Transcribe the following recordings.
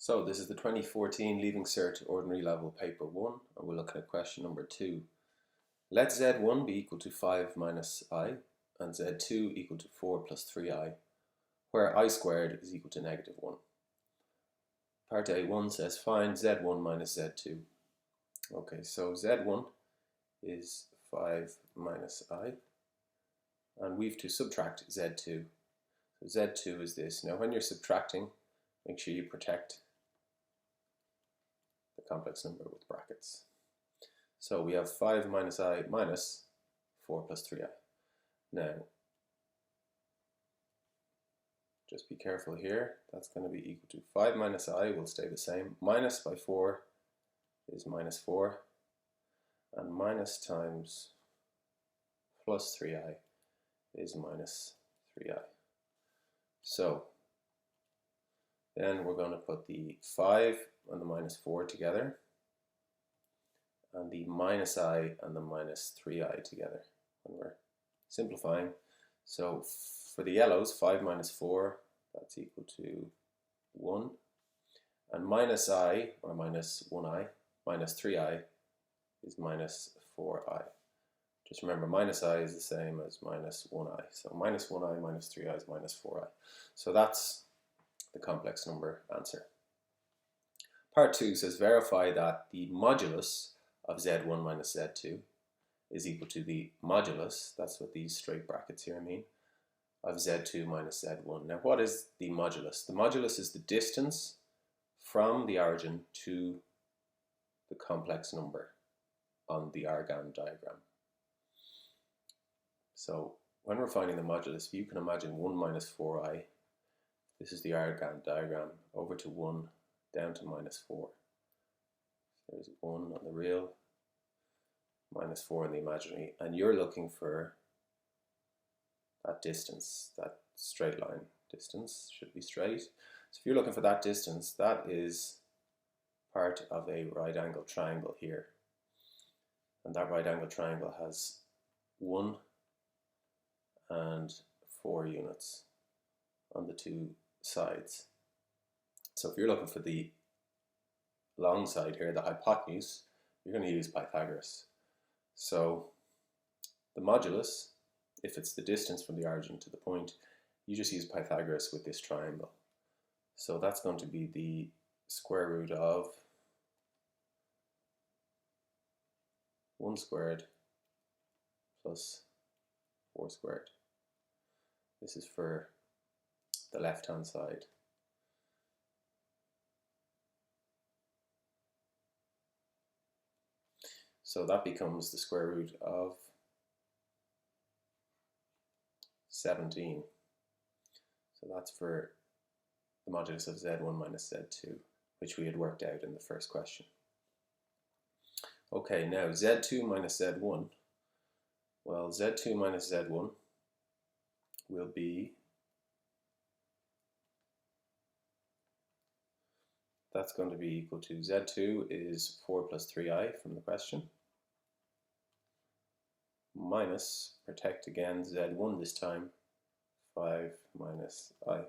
So this is the 2014 Leaving Cert Ordinary Level Paper 1, and we're looking at question number 2. Let Z1 be equal to 5 minus I, and Z2 equal to 4 plus 3I, where I squared is equal to negative 1. Part A1 says find Z1 minus Z2. Okay, so Z1 is 5 minus I, and we have to subtract Z2. So Z2 is this. Now when you're subtracting, make sure you protect the complex number with brackets. So we have 5 minus I minus 4 plus 3I. Now, just be careful here. That's going to be equal to 5 minus I will stay the same. Minus by 4 is minus 4. And minus times plus 3I is minus 3I. So then we're going to put the 5 and the minus 4 together, and the minus I and the minus 3I together when we're simplifying. So for the yellows, 5 minus 4, that's equal to 1. And minus I, or minus 1I, minus 3I is minus 4I. Just remember, minus I is the same as minus 1I. So minus 1I minus 3I is minus 4I. So that's the complex number answer. Part 2 says verify that the modulus of Z1 minus Z2 is equal to the modulus, that's what these straight brackets here mean, of Z2 minus Z1. Now what is the modulus? The modulus is the distance from the origin to the complex number on the Argand diagram. So when we're finding the modulus, if you can imagine 1 minus 4i, this is the Argand diagram, over to 1, down to minus 4. There's 1 on the real, minus 4 on the imaginary, and you're looking for that distance, that straight line distance, should be straight. So if you're looking for that distance, that is part of a right angle triangle here. And that right angle triangle has 1 and 4 units on the two sides. So if you're looking for the long side here, the hypotenuse, you're going to use Pythagoras. So the modulus, if it's the distance from the origin to the point, you just use Pythagoras with this triangle. So that's going to be the square root of 1 squared plus 4 squared. This is for the left-hand side. So that becomes the square root of 17. So that's for the modulus of Z1 minus Z2, which we had worked out in the first question. Okay, now Z2 minus Z1. Well, Z2 minus Z1 will be, that's going to be equal to Z2 is 4 plus 3I from the question, minus, protect again, Z1 this time, 5 minus I.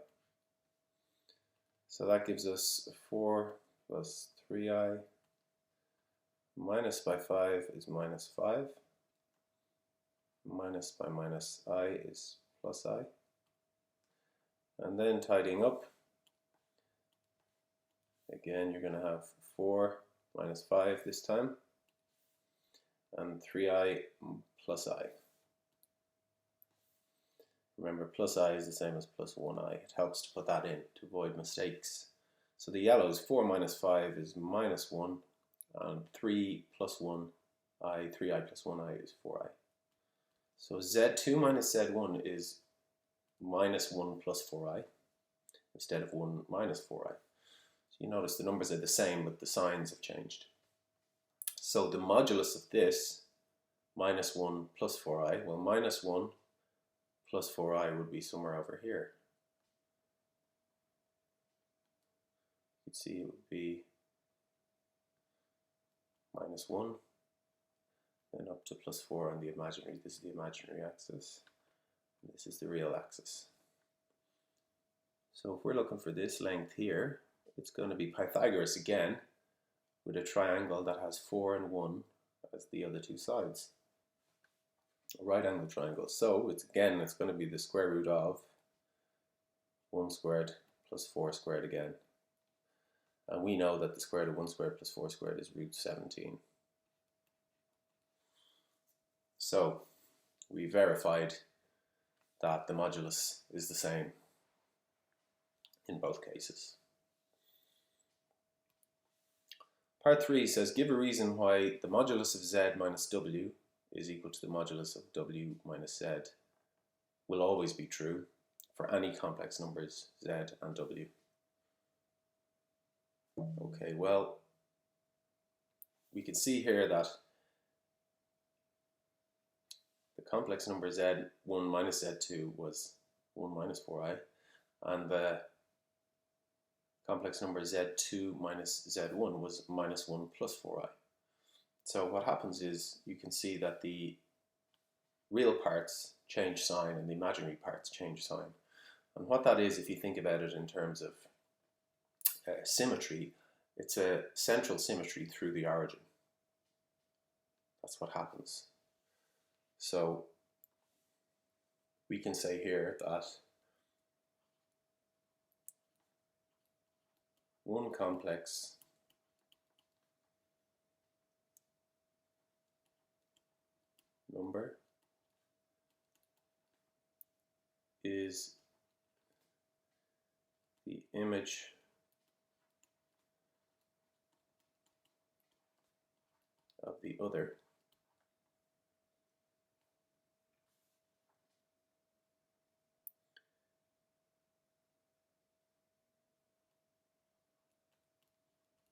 So that gives us 4 plus 3I, minus by 5 is minus 5, minus by minus I is plus I. And then tidying up, again you're going to have 4 minus 5 this time, and 3I plus I. Remember, plus I is the same as plus 1I. It helps to put that in to avoid mistakes. So the yellows, 4 minus 5 is minus 1, and 3 plus 1I, 3I plus 1I is 4I. So Z2 minus Z1 is minus 1 plus 4I instead of 1 minus 4I. So you notice the numbers are the same, but the signs have changed. So the modulus of this, minus 1 plus 4I, well, minus 1 plus 4I would be somewhere over here. You can see it would be minus 1, then up to plus 4 on the imaginary. This is the imaginary axis, and this is the real axis. So if we're looking for this length here, it's going to be Pythagoras again with a triangle that has 4 and 1 as the other two sides. A right angle triangle. So it's going to be the square root of 1 squared plus 4 squared again. And we know that the square root of 1 squared plus 4 squared is root 17. So we verified that the modulus is the same in both cases. Part 3 says, give a reason why the modulus of z minus w is equal to the modulus of w minus z will always be true for any complex numbers z and w. Okay, well, we can see here that the complex number z1 minus z2 was 1 minus 4i, and the complex number z2 minus z1 was minus 1 plus 4i. So what happens is you can see that the real parts change sign and the imaginary parts change sign. And what that is, if you think about it in terms of symmetry, it's a central symmetry through the origin. That's what happens. So we can say here that one complex number is the image of the other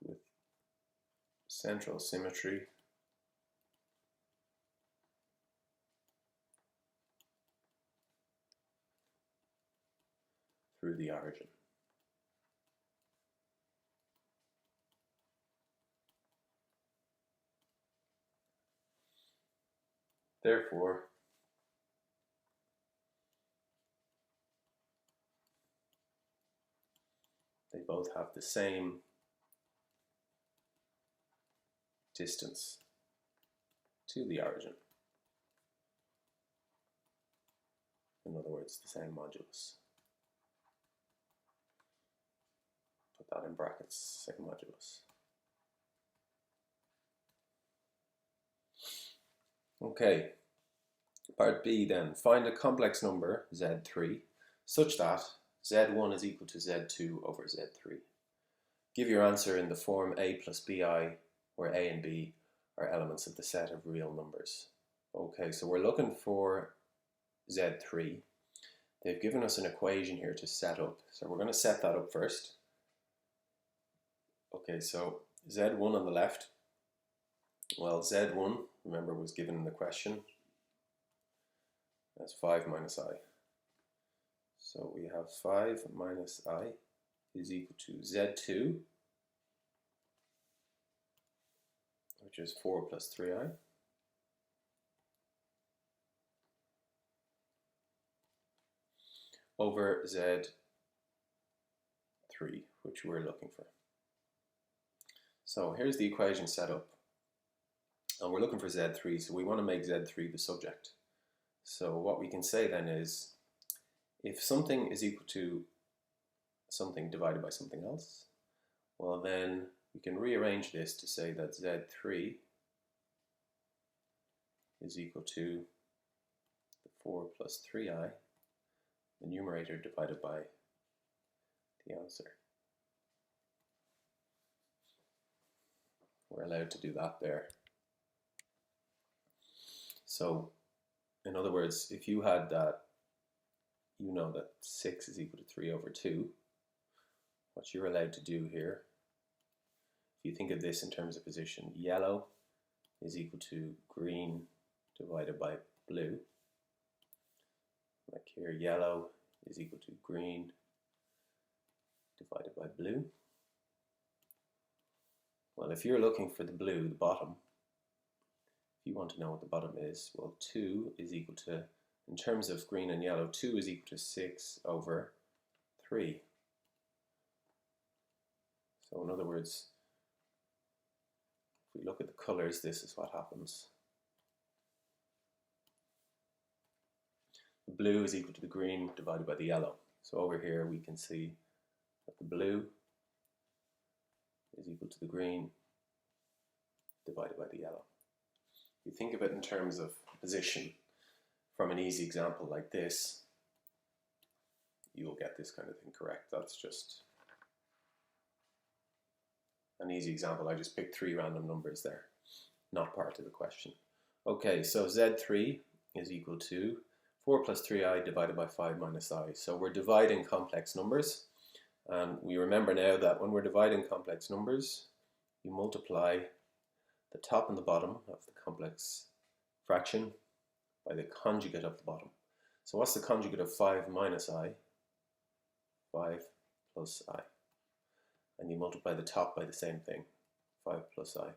with central symmetry through the origin. Therefore, they both have the same distance to the origin. In other words, the same modulus. Put that in brackets, same modulus. Okay, part B then. Find a complex number, z3, such that z1 is equal to z2 over z3. Give your answer in the form a plus bi, where a and b are elements of the set of real numbers. Okay, so we're looking for z3. They've given us an equation here to set up. So we're going to set that up first. Okay, so z1 on the left. Well, z1, remember, was given in the question as 5 minus I. So we have 5 minus I is equal to z2, which is 4 plus 3i, over z3, which we're looking for. So here's the equation set up, and we're looking for z3, so we want to make z3 the subject. So what we can say then is, if something is equal to something divided by something else, well then we can rearrange this to say that z3 is equal to the 4 plus 3i, the numerator divided by the answer. We're allowed to do that there. So, in other words, if you had that, you know that 6 is equal to 3 over 2, what you're allowed to do here, if you think of this in terms of position, yellow is equal to green divided by blue. Like here, yellow is equal to green divided by blue. Well, if you're looking for the blue, the bottom, if you want to know what the bottom is, well, 2 is equal to, in terms of green and yellow, 2 is equal to 6 over 3. So in other words, if we look at the colors, this is what happens. The blue is equal to the green divided by the yellow. So over here we can see that the blue is equal to the green divided by the yellow. If you think of it in terms of position from an easy example like this, you'll get this kind of thing correct. That's just an easy example. I just picked 3 random numbers there, not part of the question. Okay, so Z3 is equal to 4 plus 3i divided by 5 minus i. So we're dividing complex numbers, and we remember now that when we're dividing complex numbers, you multiply the top and the bottom of the complex fraction by the conjugate of the bottom. So what's the conjugate of 5 minus i? 5 plus I. And you multiply the top by the same thing, 5 plus I.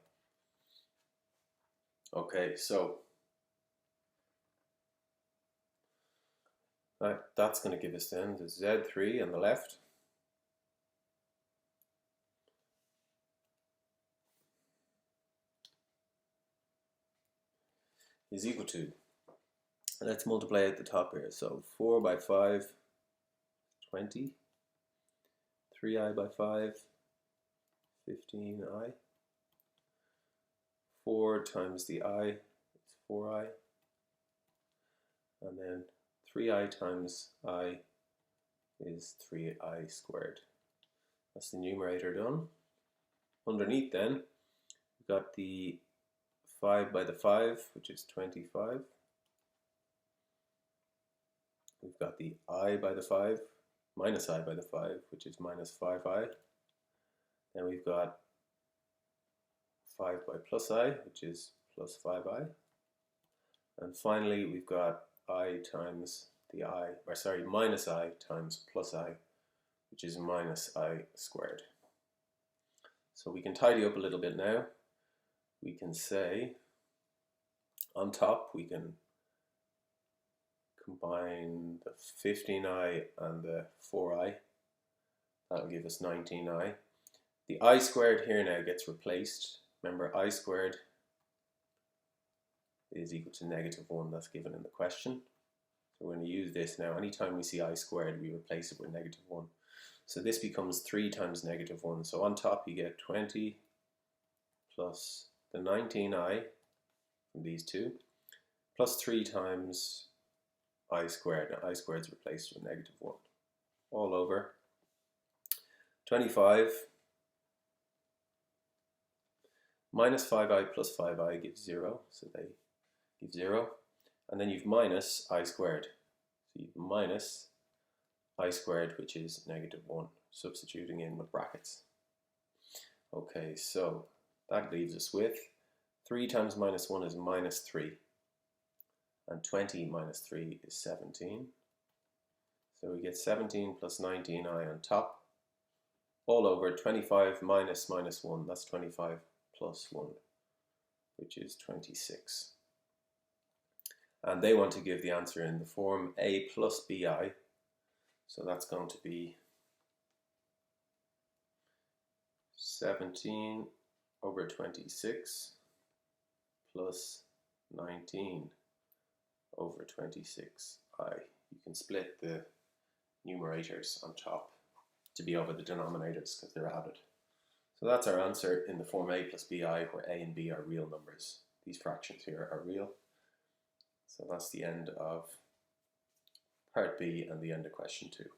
Okay, so that's going to give us then the Z3 on the left is equal to, let's multiply at the top here, so 4 by 5, 20, 3i by 5, 15i, 4 times the I is 4i, and then 3i times I is 3i squared. That's the numerator done. Underneath then, we've got the 5 by the 5, which is 25. We've got the I by the 5, minus I by the 5, which is minus 5i. Then we've got 5 by plus I, which is plus 5i. And finally, we've got I times the I, or sorry, minus I times plus I, which is minus I squared. So we can tidy up a little bit now. We can say, on top, we can combine the 15i and the 4i. That'll give us 19i. The I squared here now gets replaced. Remember, I squared is equal to -1. That's given in the question. So we're going to use this now. Anytime we see I squared, we replace it with -1. So this becomes 3 times -1. So on top you get 20 plus the 19i from these two, plus 3 times I squared. Now I squared is replaced with -1. All over 25 minus 5i plus 5i gives 0. So they give 0. And then you've minus I squared. So you've minus I squared, which is -1, substituting in with brackets. Okay, so that leaves us with 3 times -1 is -3. And 20 minus 3 is 17. So we get 17 plus 19i on top, all over 25 minus -1, that's 25 plus 1, which is 26. And they want to give the answer in the form a plus bi, so that's going to be 17 over 26 plus 19 over 26i. You can split the numerators on top to be over the denominators because they're added. So that's our answer in the form a plus bi, where a and b are real numbers. These fractions here are real. So that's the end of part B and the end of question 2.